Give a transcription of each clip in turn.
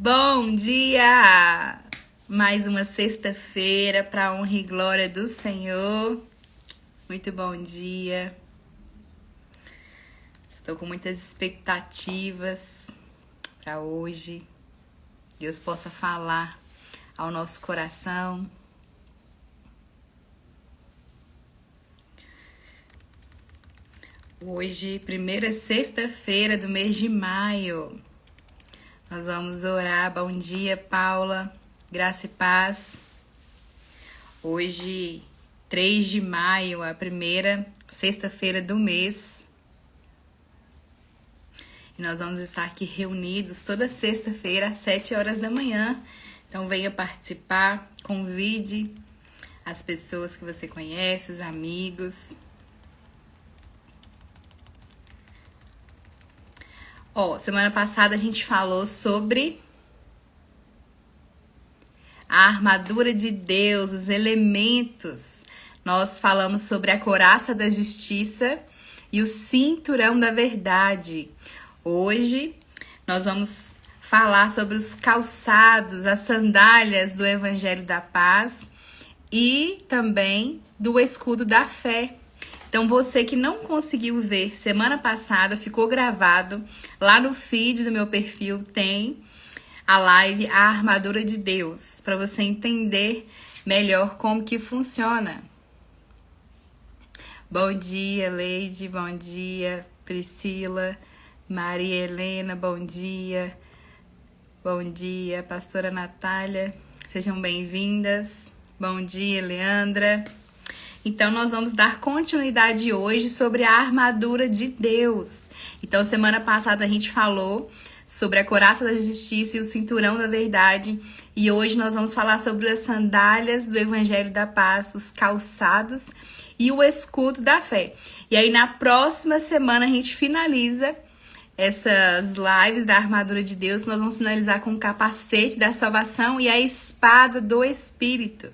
Bom dia! Mais uma sexta-feira para a honra e glória do Senhor. Muito bom dia. Estou com muitas expectativas para hoje. Deus possa falar ao nosso coração. Hoje, primeira sexta-feira do mês de maio. Nós vamos orar. Bom dia, Paula. Graça e paz. Hoje, 3 de maio, a primeira sexta-feira do mês. E nós vamos estar aqui reunidos toda sexta-feira às 7 horas da manhã. Então venha participar, convide as pessoas que você conhece, os amigos. Semana passada a gente falou sobre a armadura de Deus, os elementos. Nós falamos sobre a couraça da justiça e o cinturão da verdade. Hoje nós vamos falar sobre os calçados, as sandálias do Evangelho da Paz e também do escudo da fé. Então, você que não conseguiu ver semana passada, ficou gravado lá no feed do meu perfil, tem a live A Armadura de Deus, para você entender melhor como que funciona. Bom dia, Leide, bom dia, Priscila, Maria Helena, bom dia, pastora Natália, sejam bem-vindas, bom dia, Leandra. Então, nós vamos dar continuidade hoje sobre a armadura de Deus. Então, semana passada a gente falou sobre a couraça da justiça e o cinturão da verdade. E hoje nós vamos falar sobre as sandálias do Evangelho da Paz, os calçados e o escudo da fé. E aí, na próxima semana, a gente finaliza essas lives da armadura de Deus. Nós vamos finalizar com o capacete da salvação e a espada do Espírito.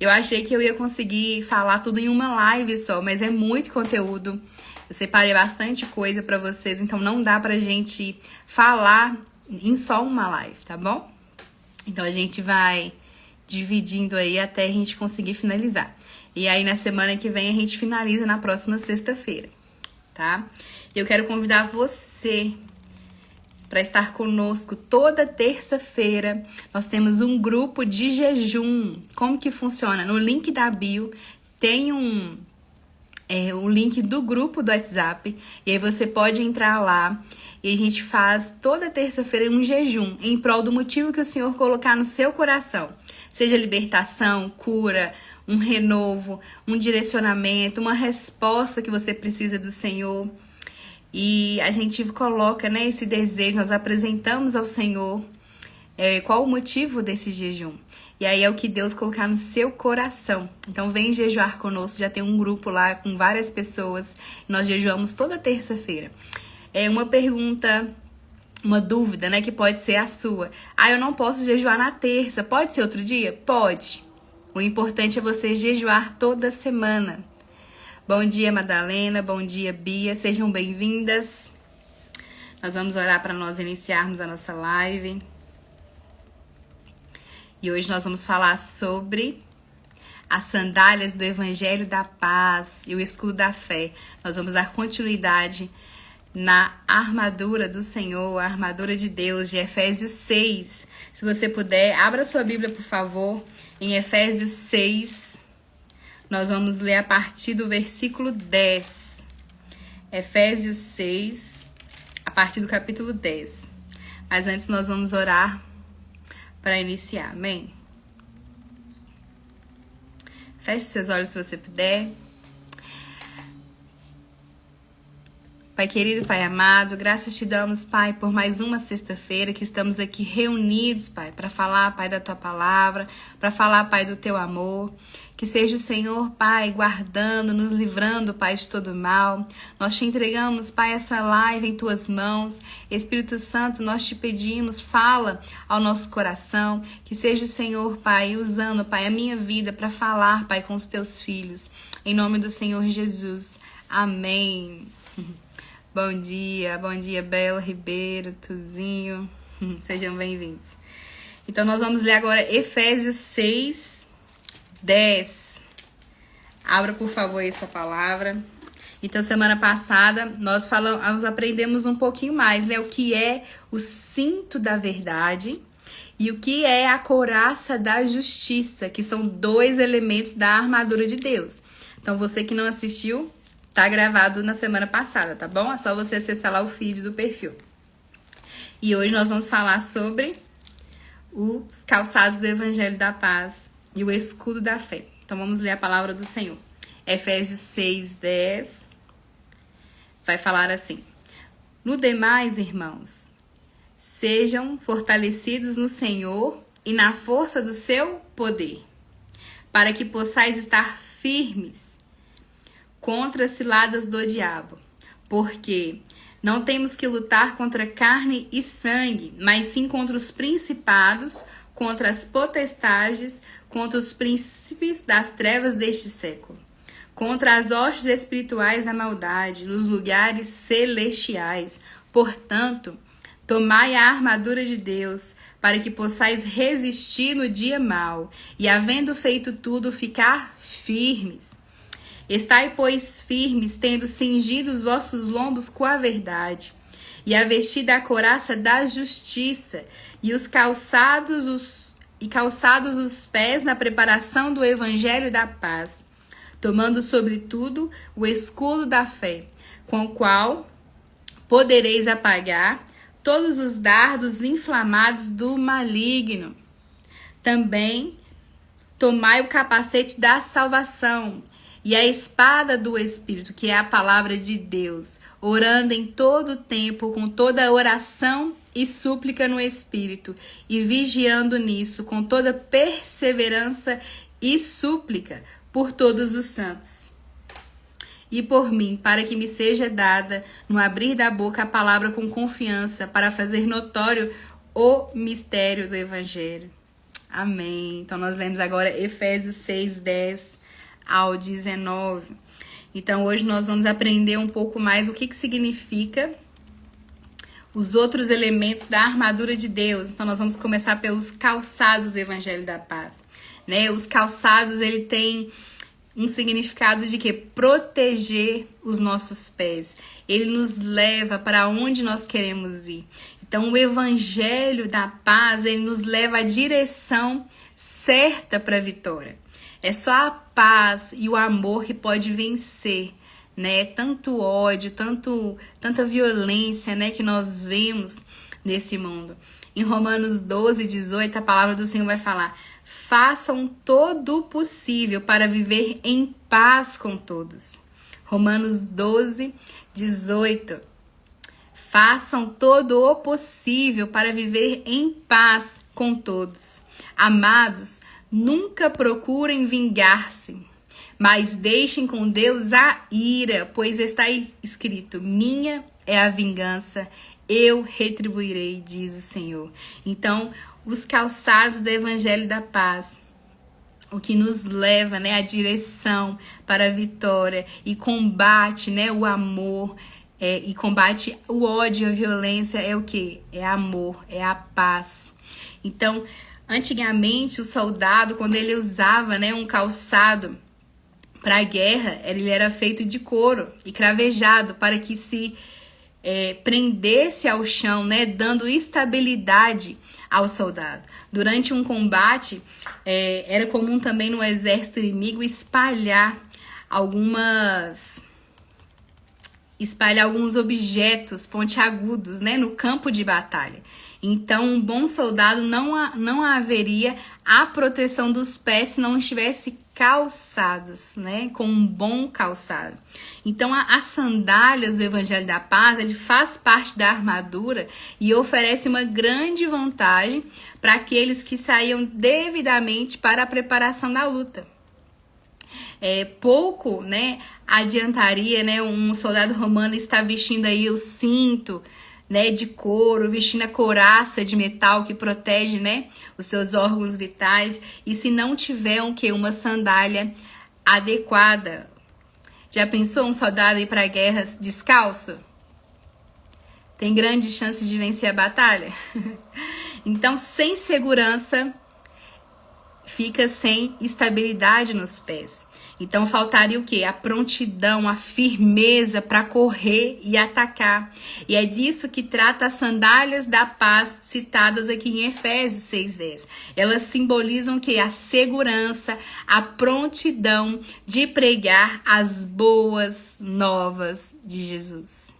Eu achei que eu ia conseguir falar tudo em uma live só, mas é muito conteúdo. Eu separei bastante coisa pra vocês, então não dá pra gente falar em só uma live, tá bom? Então a gente vai dividindo aí até a gente conseguir finalizar. E aí na semana que vem a gente finaliza na próxima sexta-feira, tá? Eu quero convidar você para estar conosco toda terça-feira. Nós temos um grupo de jejum. Como que funciona? No link da bio tem o link do grupo do WhatsApp. E aí você pode entrar lá e a gente faz toda terça-feira um jejum em prol do motivo que o Senhor colocar no seu coração. Seja libertação, cura, um renovo, um direcionamento, uma resposta que você precisa do Senhor. E a gente coloca, né, esse desejo, nós apresentamos ao Senhor qual o motivo desse jejum. E aí é o que Deus colocar no seu coração. Então vem jejuar conosco, já tem um grupo lá com várias pessoas. Nós jejuamos toda terça-feira. É uma pergunta, uma dúvida, né, que pode ser a sua. Eu não posso jejuar na terça, pode ser outro dia? Pode. O importante é você jejuar toda semana. Bom dia, Madalena. Bom dia, Bia. Sejam bem-vindas. Nós vamos orar para nós iniciarmos a nossa live. E hoje nós vamos falar sobre as sandálias do Evangelho da Paz e o escudo da fé. Nós vamos dar continuidade na armadura do Senhor, a armadura de Deus, de Efésios 6. Se você puder, abra sua Bíblia, por favor, em Efésios 6. Nós vamos ler a partir do versículo 10. Efésios 6, a partir do capítulo 10. Mas antes nós vamos orar para iniciar. Amém? Feche seus olhos se você puder. Pai querido, Pai amado, graças te damos, Pai, por mais uma sexta-feira que estamos aqui reunidos, Pai, para falar, Pai, da Tua palavra, para falar, Pai, do Teu amor. Que seja o Senhor, Pai, guardando, nos livrando, Pai, de todo mal. Nós te entregamos, Pai, essa live em Tuas mãos. Espírito Santo, nós te pedimos, fala ao nosso coração. Que seja o Senhor, Pai, usando, Pai, a minha vida para falar, Pai, com os Teus filhos. Em nome do Senhor Jesus. Amém. Bom dia, Bela Ribeiro, Tuzinho. Sejam bem-vindos. Então, nós vamos ler agora Efésios 6, 10. Abra, por favor, aí sua palavra. Então, semana passada, nós aprendemos um pouquinho mais, né? O que é o cinto da verdade e o que é a couraça da justiça, que são 2 elementos da armadura de Deus. Então, você que não assistiu, tá gravado na semana passada, tá bom? É só você acessar lá o feed do perfil. E hoje nós vamos falar sobre os calçados do Evangelho da Paz e o escudo da fé. Então vamos ler a palavra do Senhor. Efésios 6, 10 vai falar assim: No demais, irmãos, sejam fortalecidos no Senhor e na força do seu poder, para que possais estar firmes contra as ciladas do diabo, porque não temos que lutar contra carne e sangue, mas sim contra os principados, contra as potestades, contra os príncipes das trevas deste século, contra as hostes espirituais da maldade nos lugares celestiais. Portanto, tomai a armadura de Deus, para que possais resistir no dia mau, e havendo feito tudo, ficar firmes. Estai, pois, firmes, tendo cingido os vossos lombos com a verdade, e a vestida a couraça da justiça, e calçados os pés na preparação do evangelho da paz, tomando sobretudo o escudo da fé, com o qual podereis apagar todos os dardos inflamados do maligno. Também tomai o capacete da salvação e a espada do Espírito, que é a palavra de Deus, orando em todo o tempo, com toda oração e súplica no Espírito, e vigiando nisso com toda perseverança e súplica por todos os santos. E por mim, para que me seja dada, no abrir da boca, a palavra com confiança, para fazer notório o mistério do Evangelho. Amém. Então, nós lemos agora Efésios 6, 10 ao 19. Então, hoje nós vamos aprender um pouco mais o que significa os outros elementos da armadura de Deus. Então, nós vamos começar pelos calçados do Evangelho da Paz, né? Os calçados, ele tem um significado de que proteger os nossos pés. Ele nos leva para onde nós queremos ir. Então, o Evangelho da Paz, ele nos leva à direção certa para a vitória. É só a paz e o amor que pode vencer, né? Tanto ódio, tanta violência, né, que nós vemos nesse mundo. Em Romanos 12, 18, a palavra do Senhor vai falar: façam todo o possível para viver em paz com todos. Romanos 12, 18. Façam todo o possível para viver em paz com todos. Amados, nunca procurem vingar-se, mas deixem com Deus a ira, pois está escrito: minha é a vingança, eu retribuirei, diz o Senhor. Então, os calçados do Evangelho da Paz, o que nos leva, né, à direção para a vitória e combate, né, o amor, e combate o ódio, a violência, é o que? É amor, é a paz. Então, antigamente, o soldado, quando ele usava, né, um calçado para a guerra, ele era feito de couro e cravejado para que se prendesse ao chão, né, dando estabilidade ao soldado. Durante um combate, era comum também no exército inimigo espalhar alguns objetos pontiagudos, né, no campo de batalha. Então, um bom soldado não haveria a proteção dos pés se não estivesse calçados, né, com um bom calçado. Então, as sandálias do Evangelho da Paz, ele faz parte da armadura e oferece uma grande vantagem para aqueles que saíam devidamente para a preparação da luta. Pouco, né, adiantaria, né, um soldado romano estar vestindo aí o cinto, né, de couro, vestindo a couraça de metal que protege, né, os seus órgãos vitais, e se não tiver uma sandália adequada. Já pensou um soldado ir para a guerra descalço? tem grandes chances de vencer a batalha. Então, sem segurança, fica sem estabilidade nos pés. Então faltaria o quê? A prontidão, a firmeza para correr e atacar. E é disso que trata as sandálias da paz citadas aqui em Efésios 6:10. Elas simbolizam o quê? A segurança, a prontidão de pregar as boas novas de Jesus.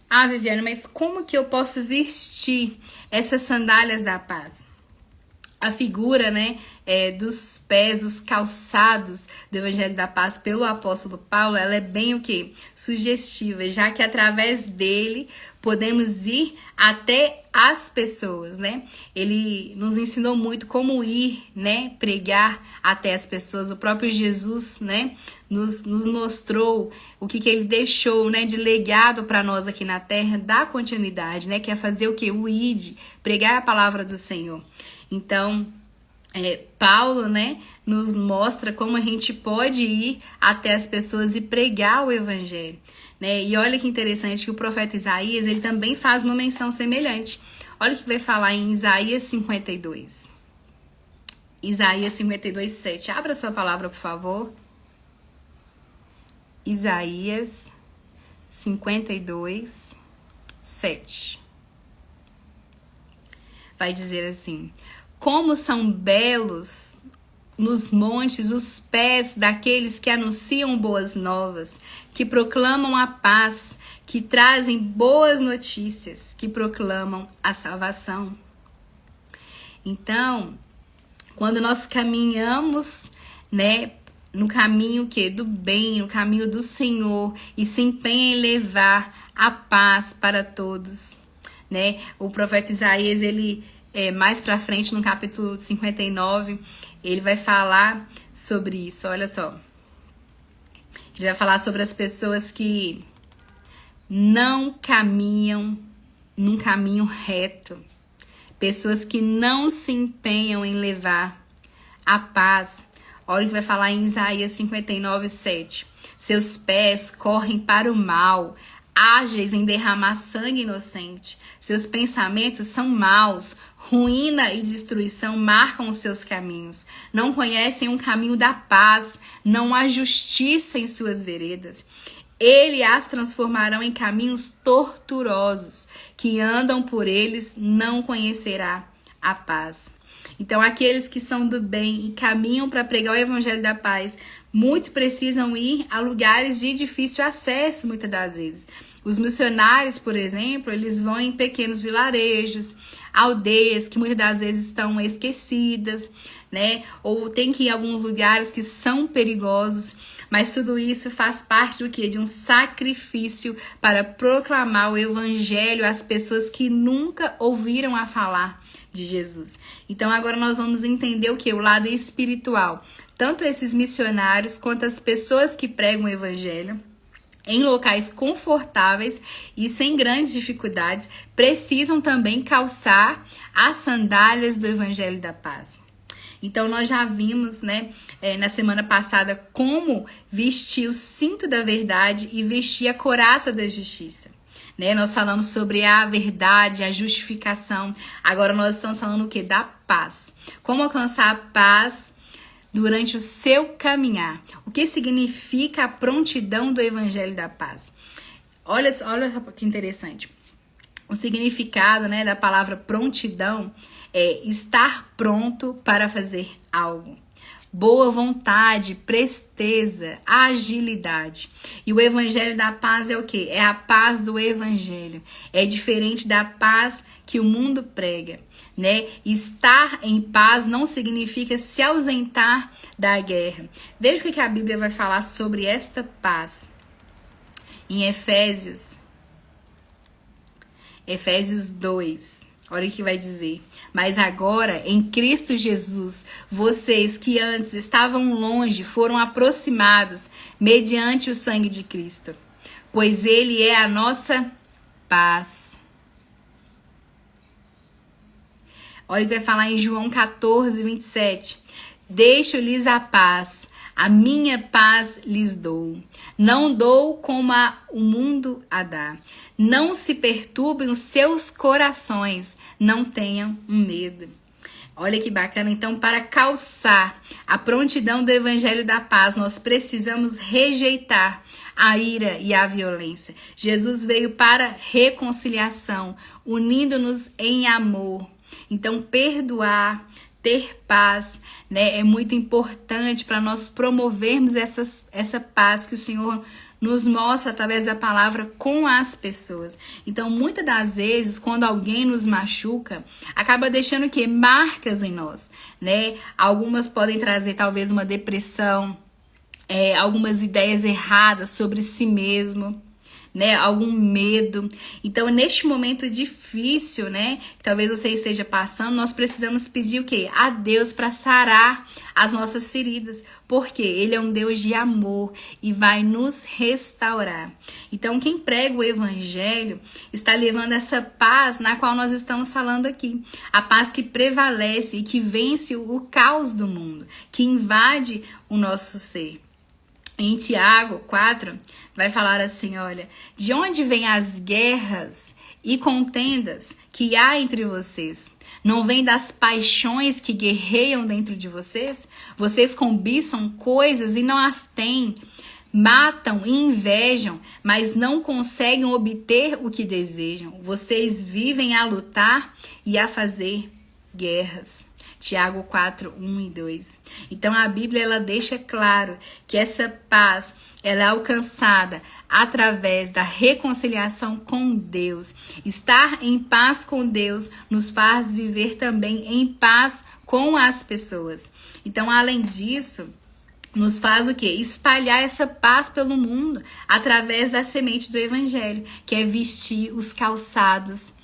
Ah, Viviane, mas como que eu posso vestir essas sandálias da paz? A figura, né, dos pés, os calçados do Evangelho da Paz pelo apóstolo Paulo, ela é bem o quê? Sugestiva, já que através dele podemos ir até as pessoas, né? Ele nos ensinou muito como ir, né, pregar até as pessoas. O próprio Jesus, né, nos mostrou o que ele deixou, né, de legado para nós aqui na terra, da continuidade, né, que é fazer o quê? O ide, pregar a palavra do Senhor. Então, Paulo, né, nos mostra como a gente pode ir até as pessoas e pregar o evangelho, né? E olha que interessante que o profeta Isaías, ele também faz uma menção semelhante. Olha o que vai falar em Isaías 52. Isaías 52:7. Abra sua palavra, por favor. Isaías 52:7. Vai dizer assim: como são belos nos montes os pés daqueles que anunciam boas novas, que proclamam a paz, que trazem boas notícias, que proclamam a salvação. Então, quando nós caminhamos, né, no caminho do bem, no caminho do Senhor, e se empenha em levar a paz para todos, né? O profeta Isaías, ele mais pra frente, no capítulo 59, ele vai falar sobre isso. Olha só. Ele vai falar sobre as pessoas que não caminham num caminho reto. Pessoas que não se empenham em levar a paz. Olha o que vai falar em Isaías 59:7. Seus pés correm para o mal, ágeis em derramar sangue inocente. Seus pensamentos são maus, ruína e destruição marcam os seus caminhos. Não conhecem um caminho da paz, não há justiça em suas veredas. Ele as transformarão em caminhos tortuosos, que andam por eles não conhecerá a paz. Então, aqueles que são do bem e caminham para pregar o evangelho da paz, muitos precisam ir a lugares de difícil acesso, muitas das vezes. Os missionários, por exemplo, eles vão em pequenos vilarejos, aldeias que muitas das vezes estão esquecidas, né? Ou tem que ir em alguns lugares que são perigosos, mas tudo isso faz parte do quê? De um sacrifício para proclamar o evangelho às pessoas que nunca ouviram a falar de Jesus. Então agora nós vamos entender o que? O lado espiritual. Tanto esses missionários quanto as pessoas que pregam o evangelho em locais confortáveis e sem grandes dificuldades, precisam também calçar as sandálias do Evangelho da Paz. Então, nós já vimos, né, na semana passada, como vestir o cinto da verdade e vestir a couraça da justiça. Né? Nós falamos sobre a verdade, a justificação. Agora nós estamos falando o quê? Da paz. Como alcançar a paz durante o seu caminhar. O que significa a prontidão do Evangelho da Paz? Olha que interessante. O significado, né, da palavra prontidão é estar pronto para fazer algo. Boa vontade, presteza, agilidade. E o Evangelho da Paz é o quê? É a paz do Evangelho. É diferente da paz que o mundo prega, né? Estar em paz não significa se ausentar da guerra. Veja o que a Bíblia vai falar sobre esta paz. Em Efésios 2. Olha o que vai dizer. Mas agora, em Cristo Jesus, vocês que antes estavam longe foram aproximados mediante o sangue de Cristo, pois Ele é a nossa paz. Olha o que vai falar em João 14:27. Deixo-lhes a paz, A minha paz lhes dou. Não dou como o mundo a dá. Não se perturbem os seus corações. Não tenham medo. Olha que bacana. Então, para calçar a prontidão do evangelho da paz, nós precisamos rejeitar a ira e a violência. Jesus veio para reconciliação, unindo-nos em amor. Então, perdoar, ter paz, né, é muito importante para nós promovermos essa paz que o Senhor nos mostra através da palavra com as pessoas. Então, muitas das vezes, quando alguém nos machuca, acaba deixando o quê? Marcas em nós, né? Algumas podem trazer talvez uma depressão, algumas ideias erradas sobre si mesmo, né? Algum medo. Então, neste momento difícil, né? Que talvez você esteja passando, nós precisamos pedir o quê? A Deus para sarar as nossas feridas. Porque Ele é um Deus de amor e vai nos restaurar. Então, quem prega o Evangelho está levando essa paz na qual nós estamos falando aqui. A paz que prevalece e que vence o caos do mundo, que invade o nosso ser. Em Tiago 4, vai falar assim, olha, de onde vêm as guerras e contendas que há entre vocês? Não vem das paixões que guerreiam dentro de vocês? Vocês cobiçam coisas e não as têm. Matam e invejam, mas não conseguem obter o que desejam. Vocês vivem a lutar e a fazer guerras. Tiago 4, 1 e 2. Então a Bíblia ela deixa claro que essa paz ela é alcançada através da reconciliação com Deus. Estar em paz com Deus nos faz viver também em paz com as pessoas. Então, além disso, nos faz o quê? Espalhar essa paz pelo mundo através da semente do Evangelho, que é vestir os calçados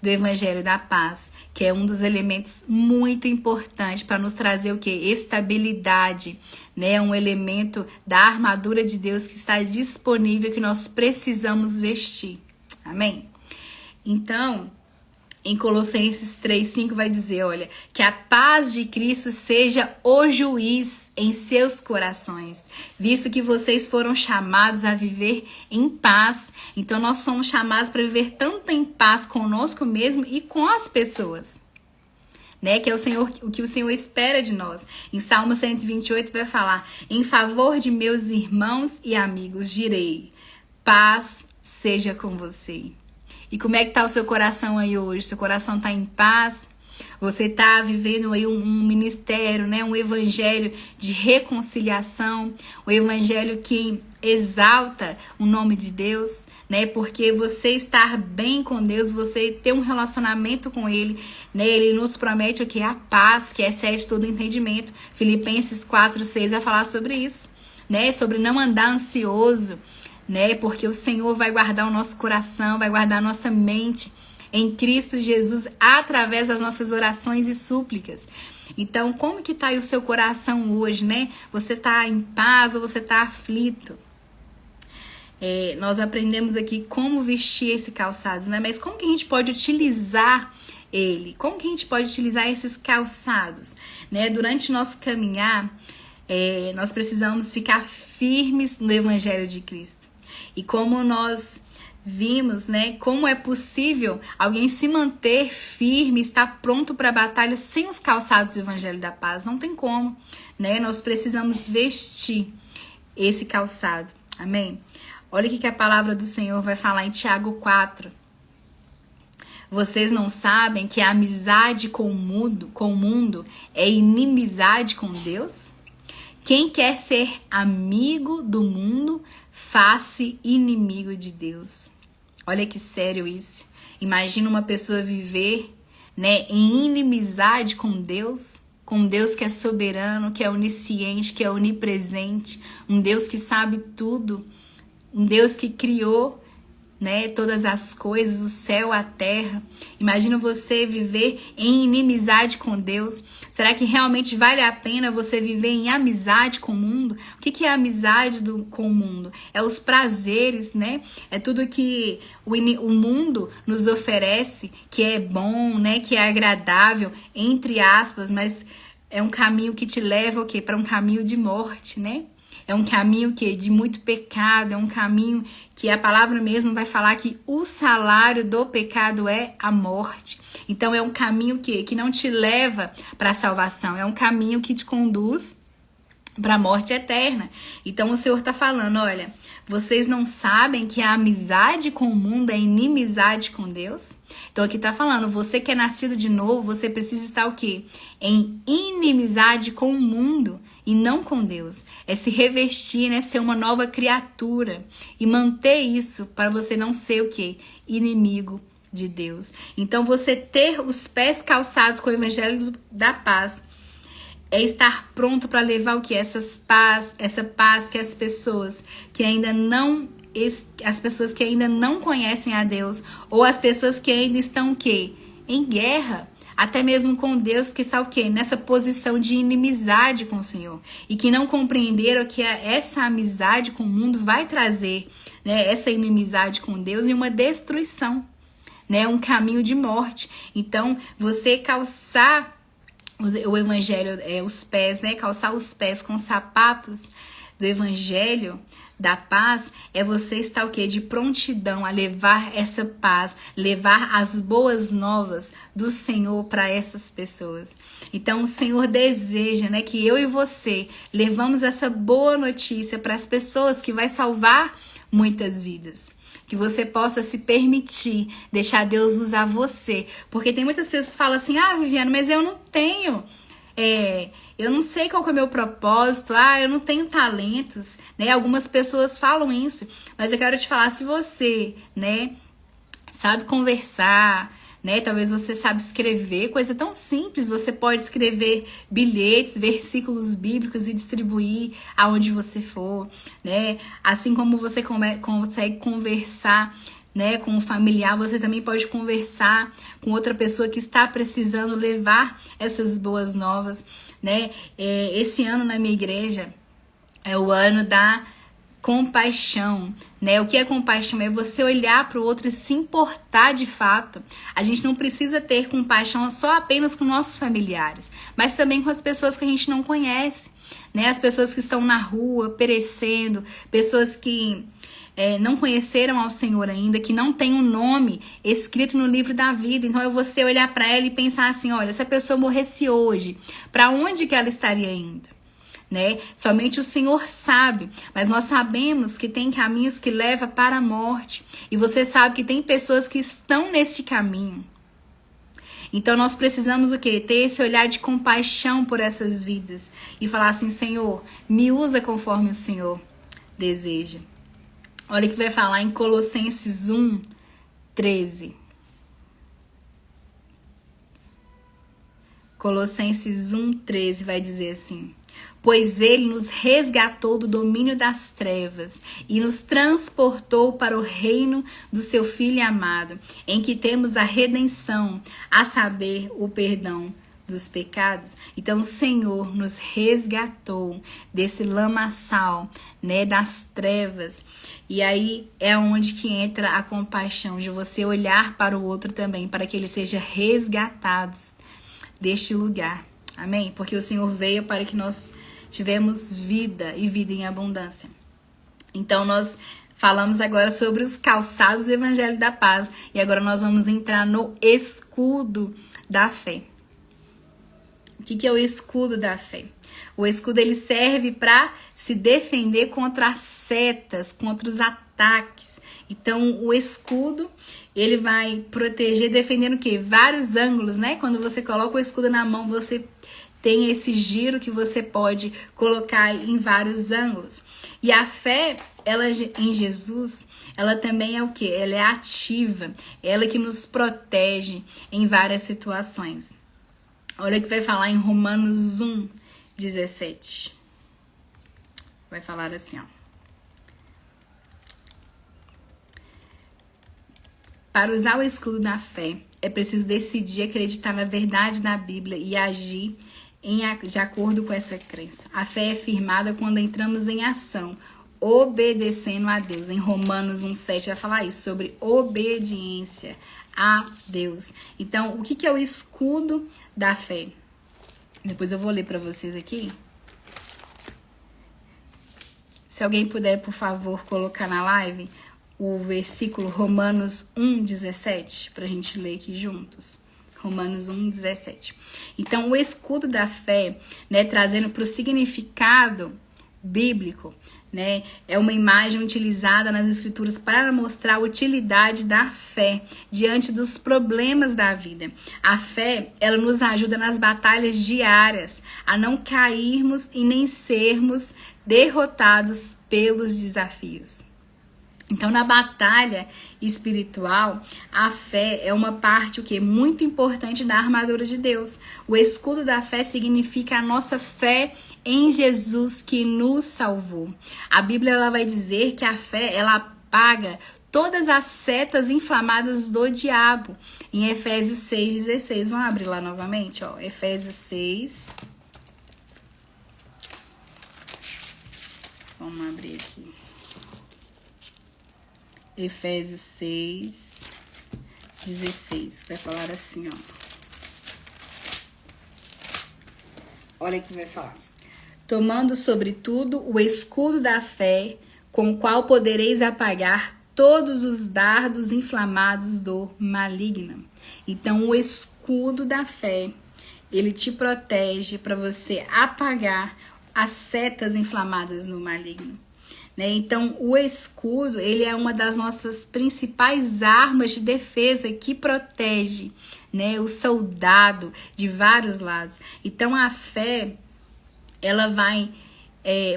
do Evangelho da Paz, que é um dos elementos muito importantes para nos trazer o quê? Estabilidade, né? Um elemento da armadura de Deus que está disponível, que nós precisamos vestir. Amém? Então, em Colossenses 3:5 vai dizer, olha, que a paz de Cristo seja o juiz em seus corações, visto que vocês foram chamados a viver em paz. Então nós somos chamados para viver tanto em paz conosco mesmo e com as pessoas, né? Que é o que o Senhor espera de nós. Em Salmo 128 vai falar, em favor de meus irmãos e amigos direi, paz seja com você. E como é que tá o seu coração aí hoje? Seu coração tá em paz? Você tá vivendo aí um ministério, né? Um evangelho de reconciliação, um evangelho que exalta o nome de Deus, né? Porque você estar bem com Deus, você ter um relacionamento com Ele, né? Ele nos promete o que? A paz, que excede todo entendimento. Filipenses 4:6 vai falar sobre isso, né? Sobre não andar ansioso, né? Porque o Senhor vai guardar o nosso coração, vai guardar a nossa mente em Cristo Jesus através das nossas orações e súplicas. Então, como que tá aí o seu coração hoje, né? Você tá em paz ou você tá aflito? Nós aprendemos aqui como vestir esse calçado, né? Mas como que a gente pode utilizar ele? Como que a gente pode utilizar esses calçados, né? Durante o nosso caminhar, nós precisamos ficar firmes no Evangelho de Cristo. E como nós vimos, né, como é possível alguém se manter firme, estar pronto para a batalha sem os calçados do Evangelho da Paz? Não tem como, né? Nós precisamos vestir esse calçado. Amém? Olha o que a palavra do Senhor vai falar em Tiago 4. Vocês não sabem que a amizade com o mundo é inimizade com Deus? Quem quer ser amigo do mundo, faça-se inimigo de Deus. Olha que sério isso. Imagina uma pessoa viver, né, em inimizade com Deus que é soberano, que é onisciente, que é onipresente, um Deus que sabe tudo, um Deus que criou, né, todas as coisas, o céu, a terra. Imagina você viver em inimizade com Deus. Será que realmente vale a pena você viver em amizade com o mundo? O que é amizade com o mundo? É os prazeres, né? É tudo que o mundo nos oferece, que é bom, né? Que é agradável, entre aspas, mas é um caminho que te leva o quê? Para um caminho de morte, né? É um caminho de muito pecado, é um caminho que a palavra mesmo vai falar que o salário do pecado é a morte. Então é um caminho que não te leva para a salvação, é um caminho que te conduz para a morte eterna. Então o Senhor está falando, olha, vocês não sabem que a amizade com o mundo é inimizade com Deus? Então aqui está falando, você que é nascido de novo, você precisa estar o quê? Em inimizade com o mundo e não com Deus. É se revestir, né? Ser uma nova criatura e manter isso para você não ser o quê? Inimigo de Deus. Então você ter os pés calçados com o evangelho da paz é estar pronto para levar o que? Essa paz que as pessoas que ainda não conhecem a Deus, ou as pessoas que ainda estão o quê? Em guerra, até mesmo com Deus, que está o quê? Nessa posição de inimizade com o Senhor, e que não compreenderam que essa amizade com o mundo vai trazer, né, essa inimizade com Deus e uma destruição, né, um caminho de morte. Então, você calçar o evangelho, os pés, né? Calçar os pés com sapatos do evangelho da paz é você estar o quê? De prontidão a levar essa paz, levar as boas novas do Senhor para essas pessoas. Então o Senhor deseja, né, que eu e você levamos essa boa notícia para as pessoas, que vai salvar muitas vidas. Que você possa se permitir deixar Deus usar você. Porque tem muitas pessoas que falam assim, Viviane, mas eu não tenho, eu não sei qual que é o meu propósito, eu não tenho talentos, né? Algumas pessoas falam isso, mas eu quero te falar, se você, né, sabe conversar, né? Talvez você sabe escrever, coisa tão simples, você pode escrever bilhetes, versículos bíblicos e distribuir aonde você for, né? Assim como você consegue conversar, né, com um familiar, você também pode conversar com outra pessoa que está precisando levar essas boas novas, né? Esse ano na minha igreja é o ano da compaixão, né? O que é compaixão? É você olhar para o outro e se importar de fato. A gente não precisa ter compaixão só apenas com nossos familiares, mas também com as pessoas que a gente não conhece, né? As pessoas que estão na rua perecendo, pessoas que não conheceram ao Senhor ainda, que não tem um nome escrito no livro da vida. Então é você olhar para ela e pensar assim, olha, se a pessoa morresse hoje, para onde que ela estaria indo? Né? Somente o Senhor sabe, mas nós sabemos que tem caminhos que levam para a morte, e você sabe que tem pessoas que estão nesse caminho. Então nós precisamos o quê? Ter esse olhar de compaixão por essas vidas e falar assim, Senhor, me usa conforme o Senhor deseja. Olha o que vai falar em Colossenses 1:13. Colossenses 1:13 vai dizer assim: pois ele nos resgatou do domínio das trevas e nos transportou para o reino do seu Filho amado, em que temos a redenção, a saber, o perdão dos pecados. Então o Senhor nos resgatou desse lamaçal, né, das trevas. E aí é onde que entra a compaixão, de você olhar para o outro também, para que ele seja resgatado deste lugar. Amém? Porque o Senhor veio para que nós tivemos vida e vida em abundância. Então nós falamos agora sobre os calçados do Evangelho da Paz, e agora nós vamos entrar no escudo da fé. O que é o escudo da fé? O escudo, ele serve para se defender contra as setas, contra os ataques. Então o escudo, ele vai proteger, defendendo o quê? Vários ângulos, né? Quando você coloca o escudo na mão, você tem esse giro que você pode colocar em vários ângulos. E a fé, ela em Jesus, ela também é o quê? Ela é ativa, ela que nos protege em várias situações. Olha o que vai falar em Romanos 1:17. Vai falar assim, ó. Para usar o escudo da fé, é preciso decidir acreditar na verdade da Bíblia e agir de acordo com essa crença. A fé é firmada quando entramos em ação, obedecendo a Deus. Em Romanos 1:7 vai falar isso, sobre obediência a Deus. Então, o que é o escudo da fé? Depois eu vou ler para vocês aqui. Se alguém puder, por favor, colocar na live o versículo Romanos 1,17, para a gente ler aqui juntos. Romanos 1,17. Então, o escudo da fé, né, trazendo para o significado bíblico, né, é uma imagem utilizada nas escrituras para mostrar a utilidade da fé diante dos problemas da vida. A fé, ela nos ajuda nas batalhas diárias a não cairmos e nem sermos derrotados pelos desafios. Então, na batalha espiritual, a fé é uma parte muito importante da armadura de Deus. O escudo da fé significa a nossa fé em Jesus que nos salvou. A Bíblia ela vai dizer que a fé ela apaga todas as setas inflamadas do diabo. Em Efésios 6,16. Vamos abrir lá novamente, ó. Efésios 6. Vamos abrir aqui. Efésios 6,16. Vai falar assim, ó. Olha o que vai falar. Tomando sobretudo o escudo da fé, com o qual podereis apagar todos os dardos inflamados do maligno. Então, o escudo da fé, ele te protege para você apagar as setas inflamadas no maligno. Né? Então, o escudo, ele é uma das nossas principais armas de defesa que protege, né, o soldado de vários lados. Então, a fé, ela vai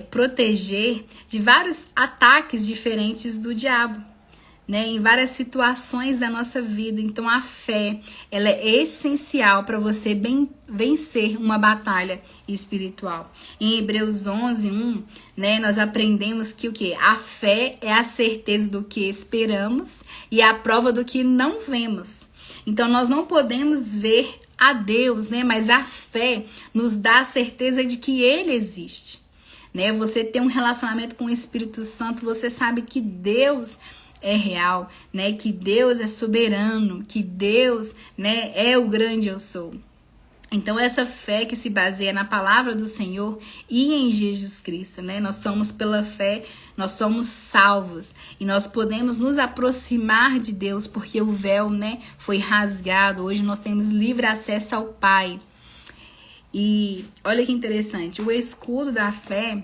proteger de vários ataques diferentes do diabo, né, em várias situações da nossa vida. Então, a fé, ela é essencial para você vencer uma batalha espiritual. Em Hebreus 11:1, né, nós aprendemos que o quê? A fé é a certeza do que esperamos e a prova do que não vemos. Então, nós não podemos ver a Deus, né, mas a fé nos dá a certeza de que Ele existe. Né? Você tem um relacionamento com o Espírito Santo, você sabe que Deus é real, né? Que Deus é soberano, que Deus, né, é o grande eu sou. Então, essa fé que se baseia na palavra do Senhor e em Jesus Cristo, né? Nós somos pela fé, nós somos salvos e nós podemos nos aproximar de Deus porque o véu, né, foi rasgado. Hoje nós temos livre acesso ao Pai. E olha que interessante, o escudo da fé,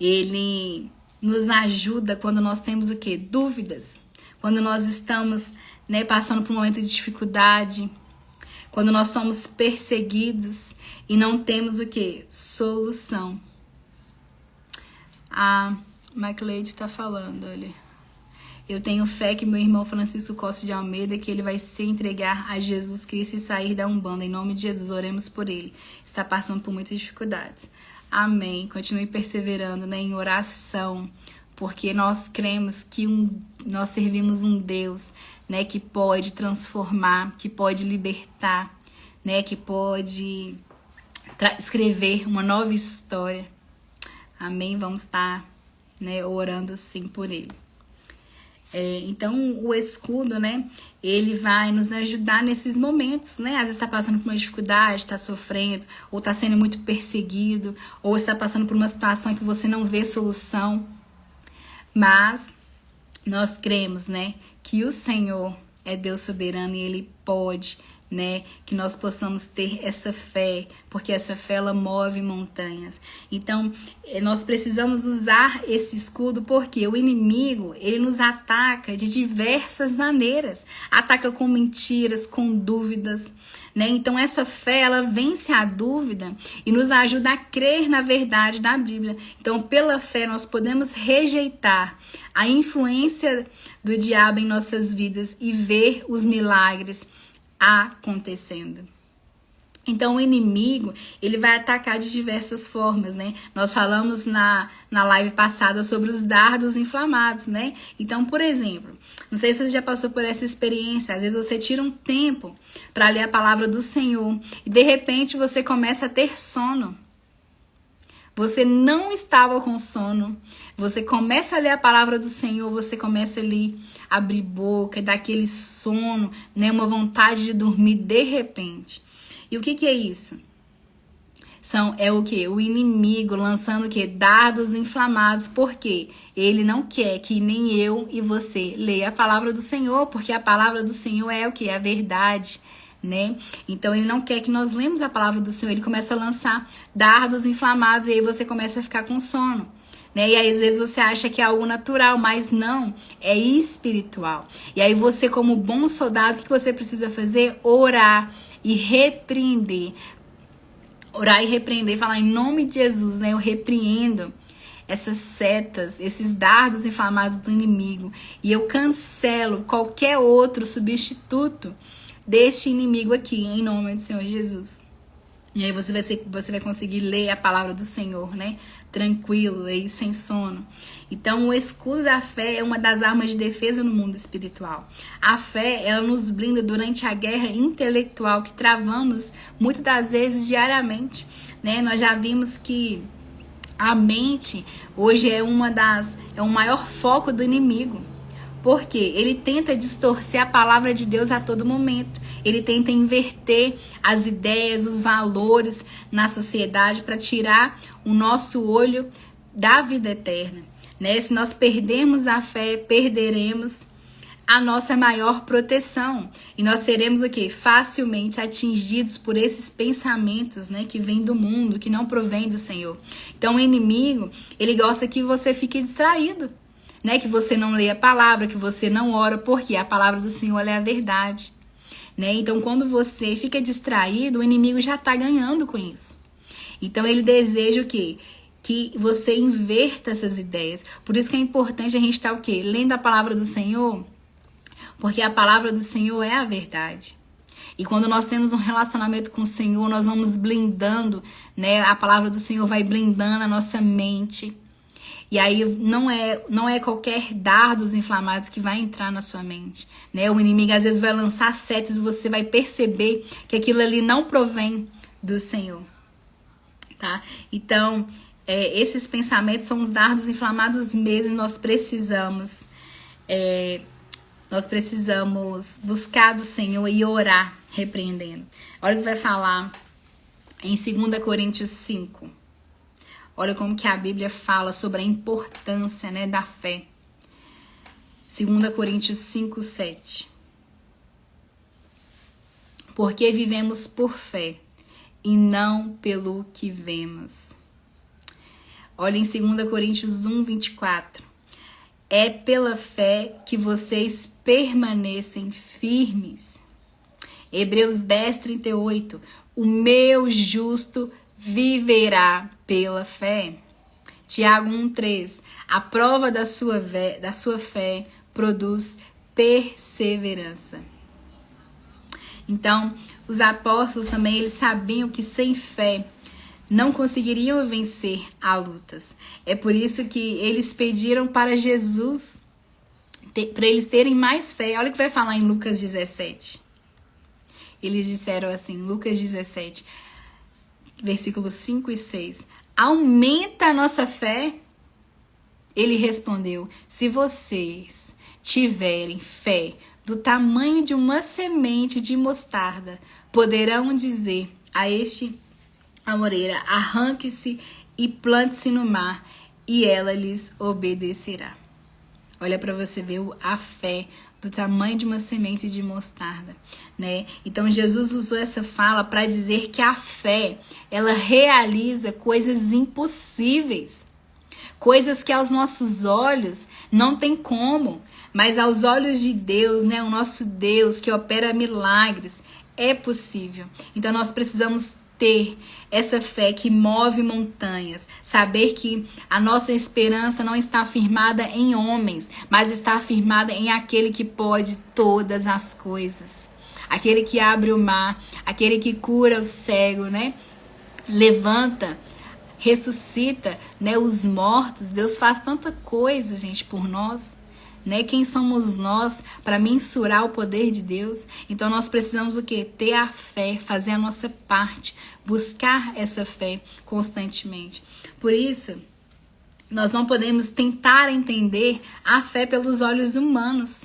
ele nos ajuda quando nós temos o quê? Dúvidas. Quando nós estamos, né, passando por um momento de dificuldade. Quando nós somos perseguidos e não temos o quê? Solução. A MacLeod está falando, olha. Eu tenho fé que meu irmão Francisco Costa de Almeida, que ele vai se entregar a Jesus Cristo e sair da Umbanda. Em nome de Jesus, oremos por ele. Está passando por muitas dificuldades. Amém. Continue perseverando, né, em oração, porque nós cremos que nós servimos um Deus, né, que pode transformar, que pode libertar, né, que pode escrever uma nova história. Amém. Vamos estar, né, orando sim por ele. Então, o escudo, né, ele vai nos ajudar nesses momentos, né? Às vezes está passando por uma dificuldade, está sofrendo, ou está sendo muito perseguido, ou está passando por uma situação que você não vê solução. Mas nós cremos, né, que o Senhor é Deus soberano e Ele pode, né, que nós possamos ter essa fé, porque essa fé ela move montanhas. Então, nós precisamos usar esse escudo porque o inimigo, ele nos ataca de diversas maneiras. Ataca com mentiras, com dúvidas, né? Então, essa fé, ela vence a dúvida e nos ajuda a crer na verdade da Bíblia. Então, pela fé, nós podemos rejeitar a influência do diabo em nossas vidas e ver os milagres acontecendo. Então, o inimigo, ele vai atacar de diversas formas, né? Nós falamos na live passada sobre os dardos inflamados, né? Então, por exemplo, não sei se você já passou por essa experiência, às vezes você tira um tempo para ler a palavra do Senhor e, de repente, você começa a ter sono. Você não estava com sono, você começa a ler a palavra do Senhor, você começa ali a abrir boca, dar aquele sono, né, uma vontade de dormir de repente. E o que é isso? É o que? O inimigo lançando o que? Dardos inflamados. Por quê? Ele não quer que nem eu e você leia a palavra do Senhor, porque a palavra do Senhor é o que? A verdade, né? Então ele não quer que nós lemos a palavra do Senhor. Ele começa a lançar dardos inflamados e aí você começa a ficar com sono, né? E aí às vezes você acha que é algo natural, mas não, é espiritual. E aí você, como bom soldado, o que você precisa fazer? Orar e repreender. Orar e repreender, falar em nome de Jesus, né? Eu repreendo essas setas, esses dardos inflamados do inimigo. E eu cancelo qualquer outro substituto deste inimigo aqui, em nome do Senhor Jesus. E aí você vai conseguir ler a palavra do Senhor, né? Tranquilo, aí, sem sono. Então, o escudo da fé é uma das armas de defesa no mundo espiritual. A fé, ela nos blinda durante a guerra intelectual que travamos muitas das vezes diariamente, né? Nós já vimos que a mente hoje é o maior foco do inimigo. Porque ele tenta distorcer a palavra de Deus a todo momento. Ele tenta inverter as ideias, os valores na sociedade para tirar o nosso olho da vida eterna, né? Se nós perdermos a fé, perderemos a nossa maior proteção. E nós seremos o quê? Facilmente atingidos por esses pensamentos, né, que vêm do mundo, que não provém do Senhor. Então o inimigo, ele gosta que você fique distraído, né, que você não leia a palavra, que você não ora, porque a palavra do Senhor é a verdade, né? Então, quando você fica distraído, o inimigo já está ganhando com isso. Então, ele deseja o quê? Que você inverta essas ideias. Por isso que é importante a gente estar o quê? Lendo a palavra do Senhor, porque a palavra do Senhor é a verdade. E quando nós temos um relacionamento com o Senhor, nós vamos blindando, né? A palavra do Senhor vai blindando a nossa mente. E aí não é qualquer dardos inflamados que vai entrar na sua mente, né? O inimigo às vezes vai lançar setas e você vai perceber que aquilo ali não provém do Senhor, tá? Então, esses pensamentos são os dardos inflamados mesmo. Nós precisamos buscar do Senhor e orar repreendendo. Olha o que vai falar em 2 Coríntios 5. Olha como que a Bíblia fala sobre a importância, né, da fé. 2 Coríntios 5, 7. Porque vivemos por fé e não pelo que vemos. Olha em 2 Coríntios 1, 24. É pela fé que vocês permanecem firmes. Hebreus 10, 38. O meu justo viverá pela fé. Tiago 1,3. A prova da sua fé produz perseverança. Então, os apóstolos também, eles sabiam que sem fé não conseguiriam vencer as lutas. É por isso que eles pediram para Jesus, para eles terem mais fé. Olha o que vai falar em Lucas 17. Eles disseram assim, Lucas 17, versículos 5 e 6. Aumenta a nossa fé? Ele respondeu, se vocês tiverem fé do tamanho de uma semente de mostarda, poderão dizer a este amoreira, arranque-se e plante-se no mar, e ela lhes obedecerá. Olha para você ver a fé do tamanho de uma semente de mostarda, né? Então Jesus usou essa fala para dizer que a fé, ela realiza coisas impossíveis, coisas que aos nossos olhos não tem como, mas aos olhos de Deus, né? O nosso Deus que opera milagres, é possível. Então nós precisamos ter essa fé que move montanhas, saber que a nossa esperança não está firmada em homens, mas está firmada em aquele que pode todas as coisas, aquele que abre o mar, aquele que cura o cego, né? Levanta, ressuscita, né, os mortos. Deus faz tanta coisa, gente, por nós, né? Quem somos nós para mensurar o poder de Deus? Então nós precisamos o quê? Ter a fé, fazer a nossa parte, buscar essa fé constantemente. Por isso, nós não podemos tentar entender a fé pelos olhos humanos.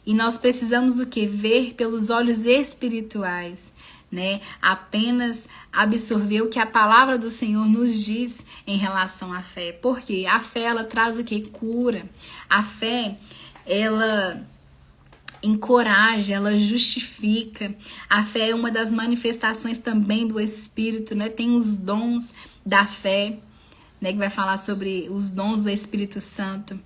E nós precisamos o quê? Ver pelos olhos espirituais, né? Apenas absorver o que a palavra do Senhor nos diz em relação à fé. Porque a fé, ela traz o que? Cura. A fé, ela encoraja, ela justifica. A fé é uma das manifestações também do Espírito, né? Tem os dons da fé, né? Que vai falar sobre os dons do Espírito Santo.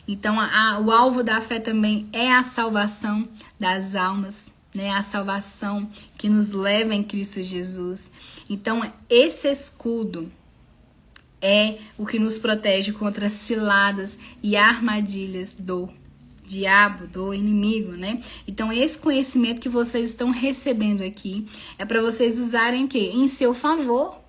Então, o alvo da fé também é a salvação das almas, né? A salvação que nos leva em Cristo Jesus. Então, esse escudo é o que nos protege contra ciladas e armadilhas do diabo, do inimigo, né? Então, esse conhecimento que vocês estão recebendo aqui é para vocês usarem o quê? Em seu favor.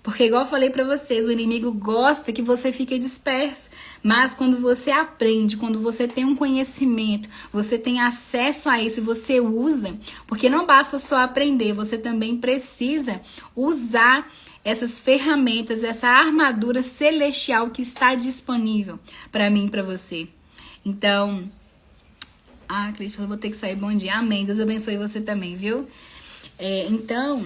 Porque, igual eu falei pra vocês, o inimigo gosta que você fique disperso. Mas quando você aprende, quando você tem um conhecimento, você tem acesso a isso e você usa, porque não basta só aprender, você também precisa usar essas ferramentas, essa armadura celestial que está disponível para mim e para você. Então, Cristian, eu vou ter que sair. Bom dia, amém. Deus abençoe você também, viu? Então,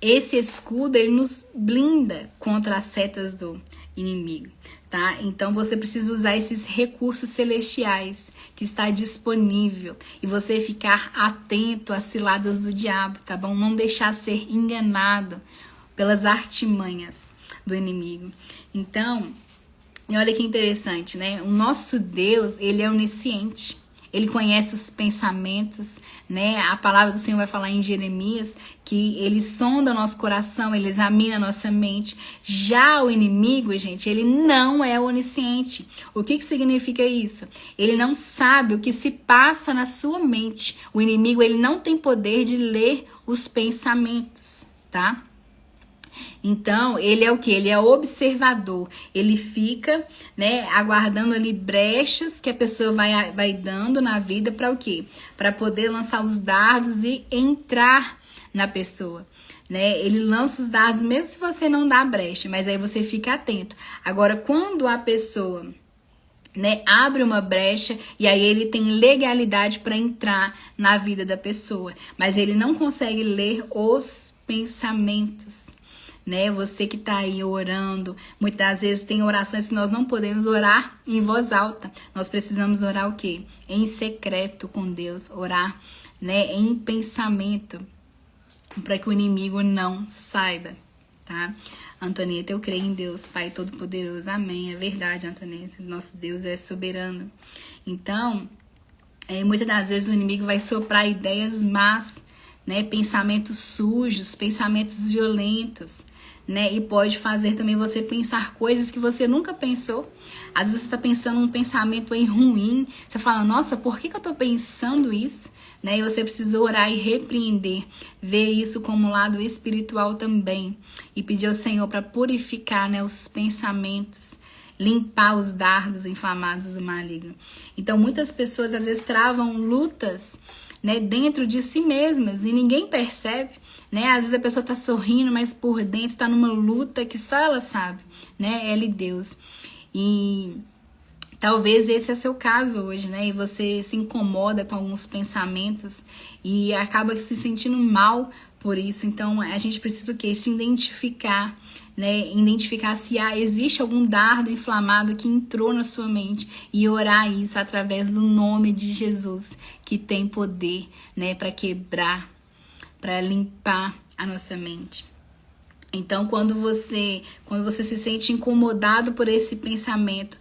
esse escudo, ele nos blinda contra as setas do inimigo, tá? Então, você precisa usar esses recursos celestiais que está disponível e você ficar atento às ciladas do diabo, tá bom? Não deixar ser enganado pelas artimanhas do inimigo. Então, e olha que interessante, né? O nosso Deus, ele é onisciente. Ele conhece os pensamentos, né? A palavra do Senhor vai falar em Jeremias que ele sonda o nosso coração, ele examina a nossa mente. Já o inimigo, gente, ele não é onisciente. O que significa isso? Ele não sabe o que se passa na sua mente. O inimigo, ele não tem poder de ler os pensamentos, tá? Então, ele é o que? Ele é observador. Ele fica, né, aguardando ali brechas que a pessoa vai dando na vida para o quê? Para poder lançar os dardos e entrar na pessoa, né? Ele lança os dardos mesmo se você não dá brecha, mas aí você fica atento. Agora, quando a pessoa, né, abre uma brecha e aí ele tem legalidade para entrar na vida da pessoa, mas ele não consegue ler os pensamentos, né? Você que tá aí orando, muitas vezes tem orações que nós não podemos orar em voz alta. Nós precisamos orar o quê? Em secreto com Deus, orar, né, em pensamento, para que o inimigo não saiba, tá? Antonieta, eu creio em Deus, Pai Todo-Poderoso. Amém. É verdade, Antonieta. Nosso Deus é soberano. Então, muitas das vezes o inimigo vai soprar ideias más, né? Pensamentos sujos, pensamentos violentos, né? E pode fazer também você pensar coisas que você nunca pensou. Às vezes você está pensando um pensamento aí ruim. Você fala, nossa, por que eu estou pensando isso? Né? E você precisa orar e repreender. Ver isso como lado espiritual também. E pedir ao Senhor para purificar, né, os pensamentos. Limpar os dardos inflamados do maligno. Então, muitas pessoas às vezes travam lutas, né, dentro de si mesmas e ninguém percebe, né? Às vezes a pessoa tá sorrindo, mas por dentro tá numa luta que só ela sabe, né? Ela e Deus. E talvez esse é seu caso hoje, né? E você se incomoda com alguns pensamentos e acaba se sentindo mal por isso. Então a gente precisa o quê? Se identificar, né? Identificar se existe algum dardo inflamado que entrou na sua mente e orar isso através do nome de Jesus, que tem poder, né, para quebrar, para limpar a nossa mente. Então, quando você se sente incomodado por esse pensamento,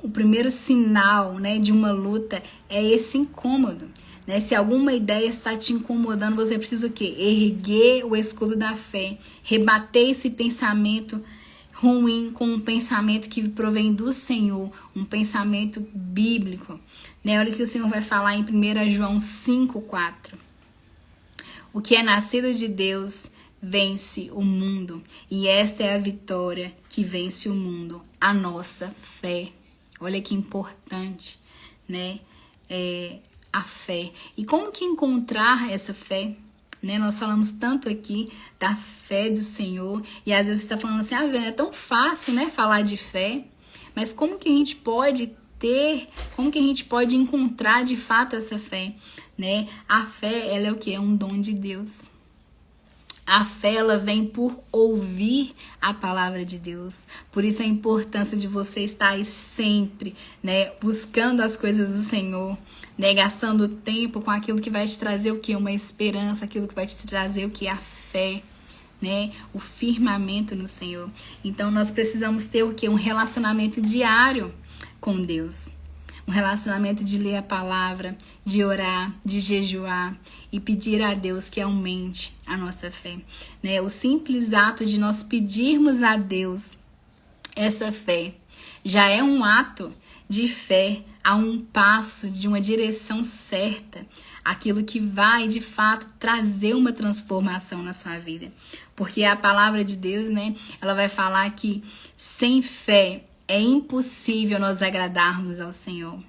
o primeiro sinal, né, de uma luta é esse incômodo. Né? Se alguma ideia está te incomodando, você precisa o quê? Erguer o escudo da fé, rebater esse pensamento ruim com um pensamento que provém do Senhor, um pensamento bíblico. Né? Olha o que o Senhor vai falar em 1 João 5,4. O que é nascido de Deus vence o mundo, e esta é a vitória que vence o mundo, a nossa fé. Olha que importante, né? A fé. E como que encontrar essa fé? Né? Nós falamos tanto aqui da fé do Senhor, e às vezes você está falando assim, é tão fácil, né, falar de fé, mas como que a gente pode como que a gente pode encontrar de fato essa fé, né? A fé, ela é o que? É um dom de Deus, A fé, ela vem por ouvir a palavra de Deus. Por isso a importância de você estar aí sempre, né, buscando as coisas do Senhor, né, gastando tempo com aquilo que vai te trazer o quê? Uma esperança, aquilo que vai te trazer o quê? A fé, né, o firmamento no Senhor. Então nós precisamos ter o quê? Um relacionamento diário com Deus. Um relacionamento de ler a palavra, de orar, de jejuar e pedir a Deus que aumente a nossa fé, né? O simples ato de nós pedirmos a Deus essa fé já é um ato de fé a um passo de uma direção certa, aquilo que vai de fato trazer uma transformação na sua vida. Porque a palavra de Deus, né, ela vai falar que sem fé é impossível nós agradarmos ao Senhor.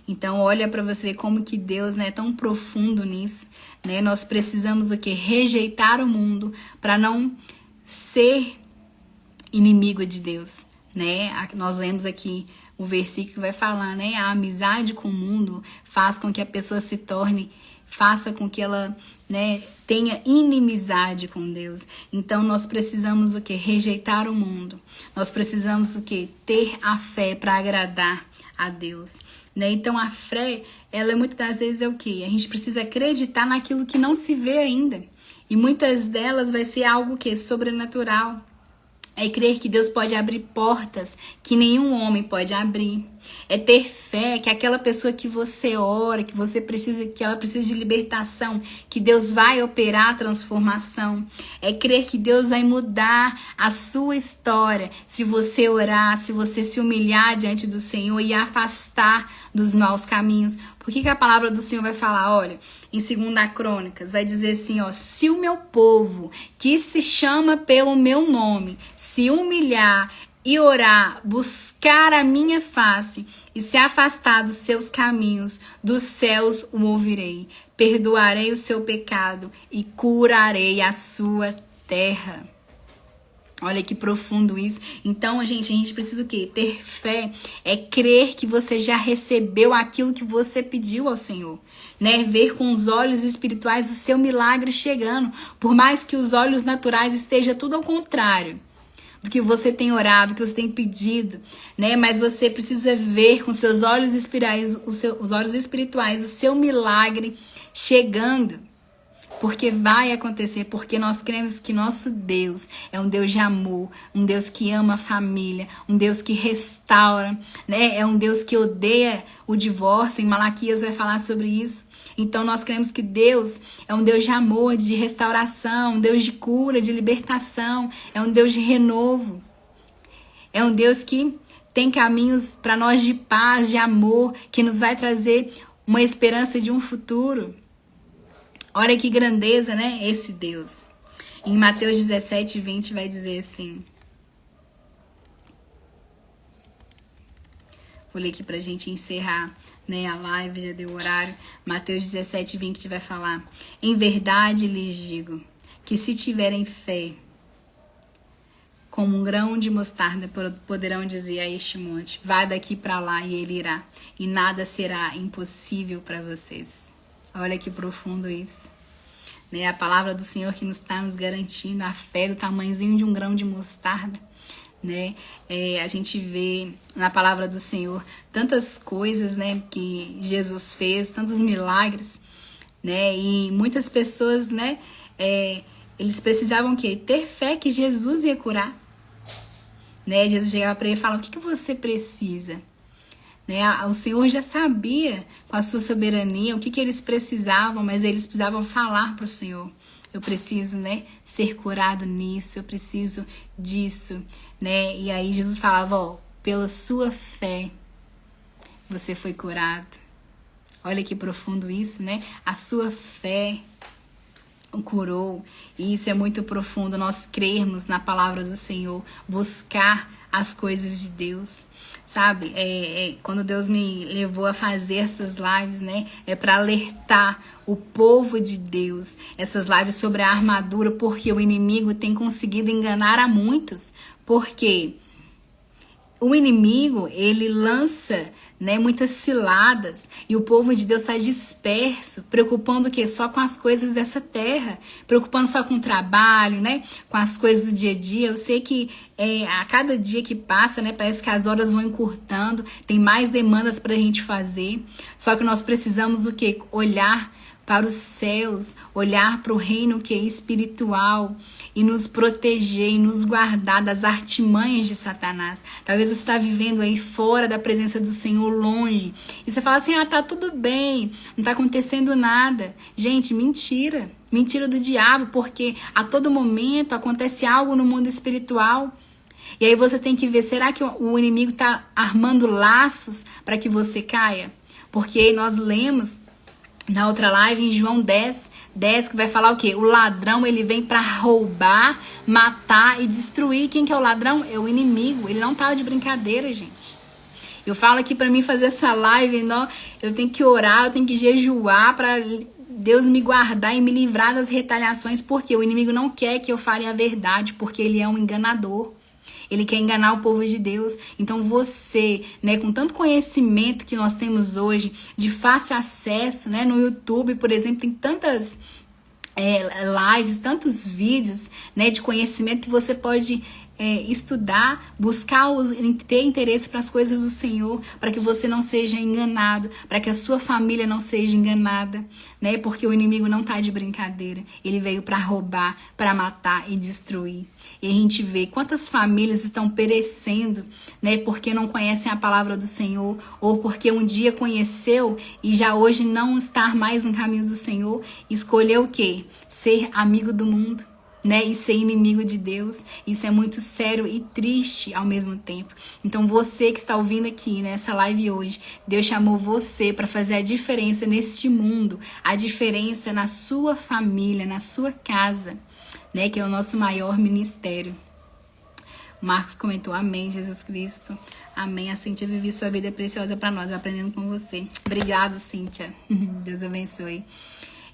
Então, olha para você ver como que Deus, né, é tão profundo nisso, né? Nós precisamos o quê? Rejeitar o mundo para não ser inimigo de Deus, né? Nós lemos aqui o versículo que vai falar, né? A amizade com o mundo faz com que a pessoa se torne, faça com que ela, né, tenha inimizade com Deus. Então nós precisamos o quê? Rejeitar o mundo. Nós precisamos o quê? Ter a fé para agradar a Deus, né? Então a fé, ela muitas das vezes é o quê? A gente precisa acreditar naquilo que não se vê ainda. E muitas delas vai ser algo que sobrenatural. É crer que Deus pode abrir portas que nenhum homem pode abrir. É ter fé que aquela pessoa que você ora, que você precisa, que ela precisa de libertação, que Deus vai operar a transformação. É crer que Deus vai mudar a sua história se você orar, se você se humilhar diante do Senhor e afastar dos maus caminhos. Por que a palavra do Senhor vai falar? Olha, em 2 Crônicas, vai dizer assim, ó, se o meu povo, que se chama pelo meu nome, se humilhar e orar, buscar a minha face e se afastar dos seus caminhos, dos céus o ouvirei, perdoarei o seu pecado e curarei a sua terra. Olha que profundo isso. Então, gente, a gente precisa o quê? Ter fé é crer que você já recebeu aquilo que você pediu ao Senhor, né? Ver com os olhos espirituais o seu milagre chegando, por mais que os olhos naturais esteja tudo ao contrário do que você tem orado, do que você tem pedido, né? Mas você precisa ver com seus olhos espirituais, os olhos espirituais, o seu milagre chegando. Porque vai acontecer, porque nós cremos que nosso Deus é um Deus de amor, um Deus que ama a família, um Deus que restaura, né? É um Deus que odeia o divórcio, em Malaquias vai falar sobre isso. Então nós cremos que Deus é um Deus de amor, de restauração, um Deus de cura, de libertação, é um Deus de renovo. É um Deus que tem caminhos para nós de paz, de amor, que nos vai trazer uma esperança de um futuro. Olha que grandeza, né? Esse Deus. Em Mateus 17, 20 vai dizer assim. Vou ler aqui pra gente encerrar, né? A live já deu horário. Mateus 17, 20 vai falar. Em verdade lhes digo que se tiverem fé, como um grão de mostarda, poderão dizer a este monte, vá daqui para lá e ele irá. E nada será impossível para vocês. Olha que profundo isso. Né? A palavra do Senhor que está nos garantindo a fé do tamanhozinho de um grão de mostarda. Né? A gente vê na palavra do Senhor tantas coisas, né, que Jesus fez, tantos milagres. Né? E muitas pessoas, né, eles precisavam o quê? Ter fé que Jesus ia curar. Né? Jesus chegava para ele e falava, o que você precisa? Né? O Senhor já sabia com a sua soberania o que eles precisavam, mas eles precisavam falar para o Senhor. Eu preciso, né, ser curado nisso, eu preciso disso. Né? E aí Jesus falava, ó, pela sua fé você foi curado. Olha que profundo isso, né? A sua fé o curou. E isso é muito profundo, nós crermos na palavra do Senhor, buscar as coisas de Deus. Sabe, quando Deus me levou a fazer essas lives, né, é para alertar o povo de Deus, essas lives sobre a armadura, porque o inimigo tem conseguido enganar a muitos, porque o inimigo, ele lança, né, muitas ciladas, e o povo de Deus está disperso, preocupando o quê? Só com as coisas dessa terra, preocupando só com o trabalho, né, com as coisas do dia a dia. Eu sei que a cada dia que passa, né, parece que as horas vão encurtando, tem mais demandas para a gente fazer, só que nós precisamos o quê? Olhar para os céus, olhar para o reino que é espiritual e nos proteger e nos guardar das artimanhas de Satanás. Talvez você está vivendo aí fora da presença do Senhor, longe, e você fala assim, tá tudo bem, não está acontecendo nada. Gente, mentira. Mentira do diabo, porque a todo momento acontece algo no mundo espiritual. E aí você tem que ver, será que o inimigo está armando laços para que você caia? Porque nós lemos na outra live, em João 10, que vai falar o quê? O ladrão, ele vem para roubar, matar e destruir. Quem que é o ladrão? É o inimigo. Ele não tá de brincadeira, gente. Eu falo aqui para mim fazer essa live, não, eu tenho que orar, eu tenho que jejuar para Deus me guardar e me livrar das retaliações, porque o inimigo não quer que eu fale a verdade, porque ele é um enganador. Ele quer enganar o povo de Deus. Então você, né, com tanto conhecimento que nós temos hoje, de fácil acesso, né, no YouTube, por exemplo, tem tantas lives, tantos vídeos, né, de conhecimento que você pode estudar, buscar, ter interesse para as coisas do Senhor, para que você não seja enganado, para que a sua família não seja enganada, né? Porque o inimigo não tá de brincadeira. Ele veio para roubar, para matar e destruir. E a gente vê quantas famílias estão perecendo, né? Porque não conhecem a palavra do Senhor, ou porque um dia conheceu e já hoje não está mais no caminho do Senhor, escolheu o quê? Ser amigo do mundo, né, e ser inimigo de Deus. Isso é muito sério e triste ao mesmo tempo. Então você que está ouvindo aqui nessa live hoje, Deus chamou você para fazer a diferença neste mundo, a diferença na sua família, na sua casa, né, que é o nosso maior ministério. Marcos comentou, amém, Jesus Cristo. Amém, a Cíntia vive sua vida preciosa para nós, aprendendo com você. Obrigado, Cíntia. Deus abençoe.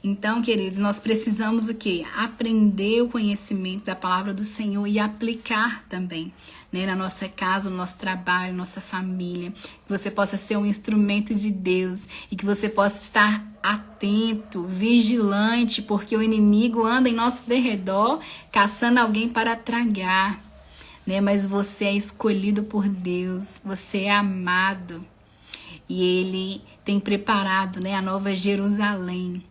Então, queridos, nós precisamos o quê? Aprender o conhecimento da palavra do Senhor e aplicar também, né, na nossa casa, no nosso trabalho, nossa família. Que você possa ser um instrumento de Deus e que você possa estar atento, vigilante, porque o inimigo anda em nosso derredor caçando alguém para tragar, né? Mas você é escolhido por Deus, você é amado e Ele tem preparado, né, a nova Jerusalém.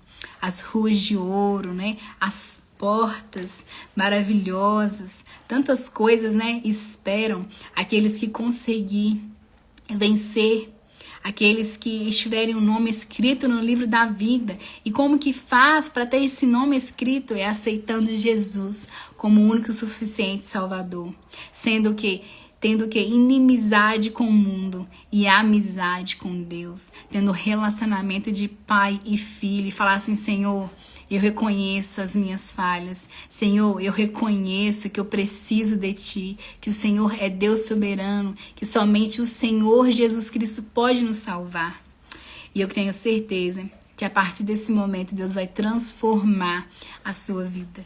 As ruas de ouro, né? As portas maravilhosas, tantas coisas, né? Esperam aqueles que conseguir vencer, aqueles que estiverem o nome escrito no livro da vida. E como que faz para ter esse nome escrito? É aceitando Jesus como o único e suficiente Salvador, sendo que tendo que inimizade com o mundo e amizade com Deus, tendo relacionamento de pai e filho, e falar assim, Senhor, eu reconheço as minhas falhas, Senhor, eu reconheço que eu preciso de Ti, que o Senhor é Deus soberano, que somente o Senhor Jesus Cristo pode nos salvar. E eu tenho certeza que a partir desse momento Deus vai transformar a sua vida.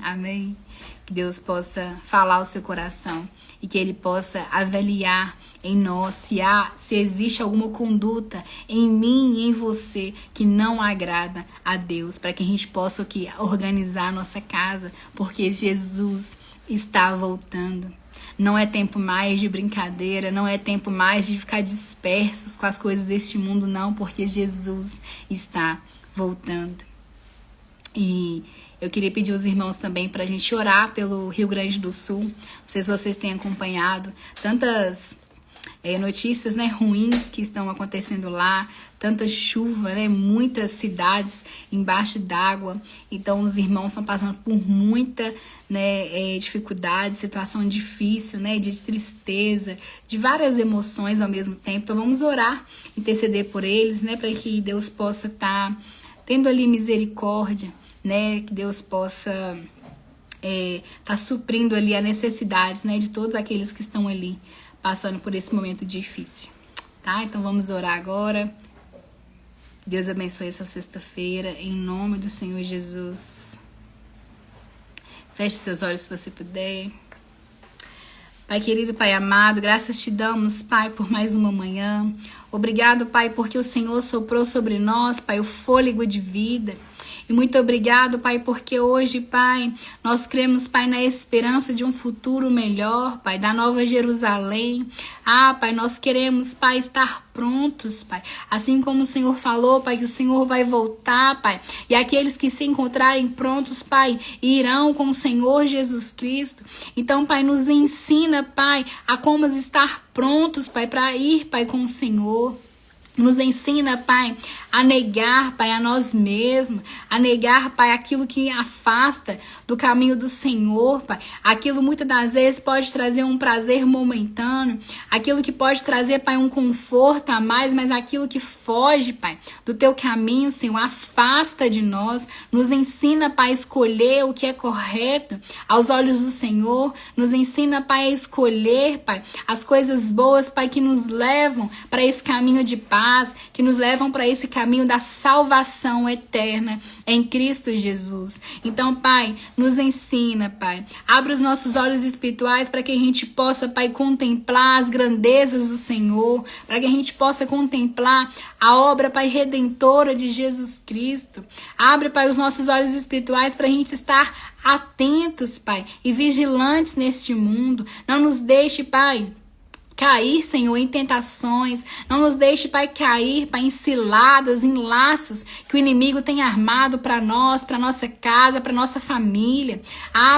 Amém? Que Deus possa falar ao seu coração e que Ele possa avaliar em nós se existe alguma conduta em mim e em você que não agrada a Deus, para que a gente possa organizar a nossa casa, porque Jesus está voltando. Não é tempo mais de brincadeira, não é tempo mais de ficar dispersos com as coisas deste mundo, não, porque Jesus está voltando. E eu queria pedir aos irmãos também para a gente orar pelo Rio Grande do Sul. Não sei se vocês têm acompanhado tantas notícias, né, ruins que estão acontecendo lá, tanta chuva, né, muitas cidades embaixo d'água. Então os irmãos estão passando por muita, né, dificuldade, situação difícil, né, de tristeza, de várias emoções ao mesmo tempo. Então vamos orar, interceder por eles, né, para que Deus possa estar tendo ali misericórdia, né, que Deus possa tá suprindo ali as necessidades, né, de todos aqueles que estão ali passando por esse momento difícil, tá? Então vamos orar agora. Deus abençoe essa sexta-feira, em nome do Senhor Jesus. Feche seus olhos se você puder. Pai querido, Pai amado, graças te damos, Pai, por mais uma manhã. Obrigado, Pai, porque o Senhor soprou sobre nós, Pai, o fôlego de vida. E muito obrigado, Pai, porque hoje, Pai, nós cremos, Pai, na esperança de um futuro melhor, Pai, da Nova Jerusalém. Pai, nós queremos, Pai, estar prontos, Pai. Assim como o Senhor falou, Pai, que o Senhor vai voltar, Pai. E aqueles que se encontrarem prontos, Pai, irão com o Senhor Jesus Cristo. Então, Pai, nos ensina, Pai, a como estar prontos, Pai, para ir, Pai, com o Senhor. Nos ensina, Pai, a negar, Pai, a nós mesmos, a negar, Pai, aquilo que afasta do caminho do Senhor, Pai. Aquilo muitas das vezes pode trazer um prazer momentâneo, aquilo que pode trazer, Pai, um conforto a mais, mas aquilo que foge, Pai, do teu caminho, Senhor, afasta de nós. Nos ensina, Pai, a escolher o que é correto aos olhos do Senhor. Nos ensina, Pai, a escolher, Pai, as coisas boas, Pai, que nos levam para esse caminho de paz, que nos levam para esse caminho da salvação eterna em Cristo Jesus. Então, Pai, nos ensina, Pai. Abre os nossos olhos espirituais para que a gente possa, Pai, contemplar as grandezas do Senhor, para que a gente possa contemplar a obra, Pai, redentora de Jesus Cristo. Abre, Pai, os nossos olhos espirituais para a gente estar atentos, Pai, e vigilantes neste mundo. Não nos deixe, Pai, cair, Senhor, em tentações. Não nos deixe, Pai, cair, Pai, em ciladas, em laços que o inimigo tem armado para nós, para nossa casa, para nossa família.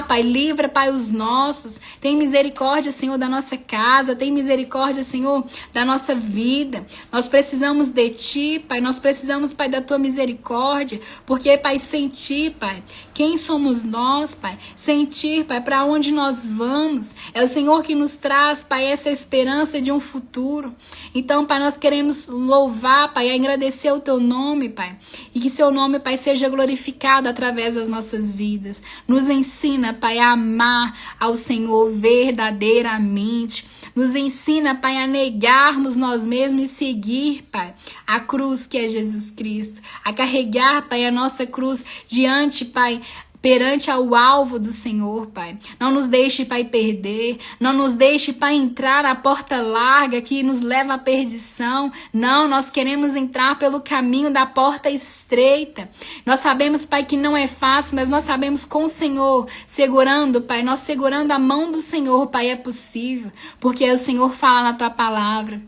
Pai, livra, Pai, os nossos. Tem misericórdia, Senhor, da nossa casa. Tem misericórdia, Senhor, da nossa vida. Nós precisamos de Ti, Pai. Nós precisamos, Pai, da Tua misericórdia. Porque, Pai, sem Ti, Pai, quem somos nós, Pai? Sem Ti, Pai, para onde nós vamos? É o Senhor que nos traz, Pai, essa esperança de um futuro. Então, Pai, nós queremos louvar, Pai, agradecer o Teu nome, Pai, e que Seu nome, Pai, seja glorificado através das nossas vidas. Nos ensina, Pai, a amar ao Senhor verdadeiramente. Nos ensina, Pai, a negarmos nós mesmos e seguir, Pai, a cruz que é Jesus Cristo, a carregar, Pai, a nossa cruz diante, Pai, perante ao alvo do Senhor, Pai. Não nos deixe, Pai, perder. Não nos deixe, Pai, entrar na porta larga que nos leva à perdição. Não, nós queremos entrar pelo caminho da porta estreita. Nós sabemos, Pai, que não é fácil, mas nós sabemos com o Senhor, segurando, Pai, nós segurando a mão do Senhor, Pai, é possível. Porque o Senhor fala na Tua palavra.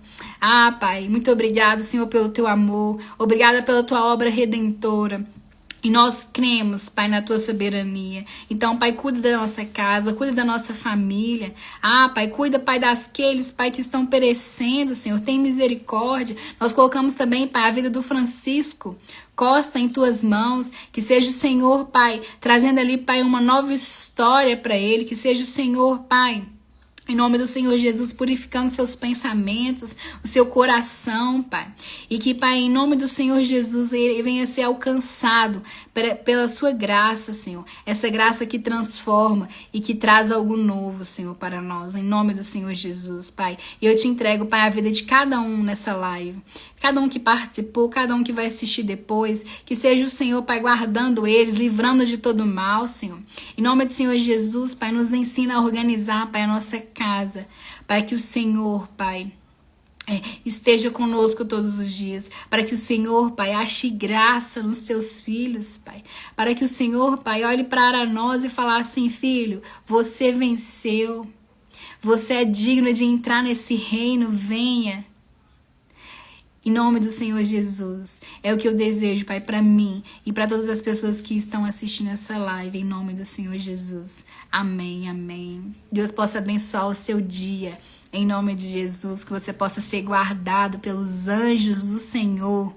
Pai, muito obrigado, Senhor, pelo Teu amor. Obrigada pela Tua obra redentora. E nós cremos, Pai, na Tua soberania. Então, Pai, cuida da nossa casa, cuida da nossa família. Pai, cuida, Pai, daqueles, Pai, que estão perecendo, Senhor. Tem misericórdia. Nós colocamos também, Pai, a vida do Francisco Costa em Tuas mãos. Que seja o Senhor, Pai, trazendo ali, Pai, uma nova história para ele. Que seja o Senhor, Pai, em nome do Senhor Jesus, purificando seus pensamentos, o seu coração, Pai. E que, Pai, em nome do Senhor Jesus, ele venha a ser alcançado pela sua graça, Senhor. Essa graça que transforma e que traz algo novo, Senhor, para nós. Em nome do Senhor Jesus, Pai. E eu te entrego, Pai, a vida de cada um nessa live. Cada um que participou, cada um que vai assistir depois. Que seja o Senhor, Pai, guardando eles, livrando de todo mal, Senhor. Em nome do Senhor Jesus, Pai, nos ensina a organizar, Pai, a nossa casa. Pai, que o Senhor, Pai, esteja conosco todos os dias, para que o Senhor, Pai, ache graça nos seus filhos, Pai, para que o Senhor, Pai, olhe para nós e fale assim: filho, você venceu, você é digno de entrar nesse reino, venha. Em nome do Senhor Jesus, é o que eu desejo, Pai, para mim e para todas as pessoas que estão assistindo essa live, em nome do Senhor Jesus. Amém, amém. Deus possa abençoar o seu dia, em nome de Jesus, que você possa ser guardado pelos anjos do Senhor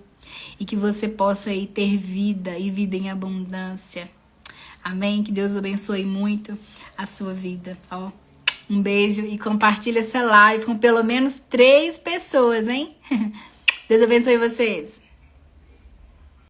e que você possa aí ter vida e vida em abundância. Amém? Que Deus abençoe muito a sua vida, Um beijo e compartilha essa live com pelo menos 3 pessoas, hein? Deus abençoe vocês.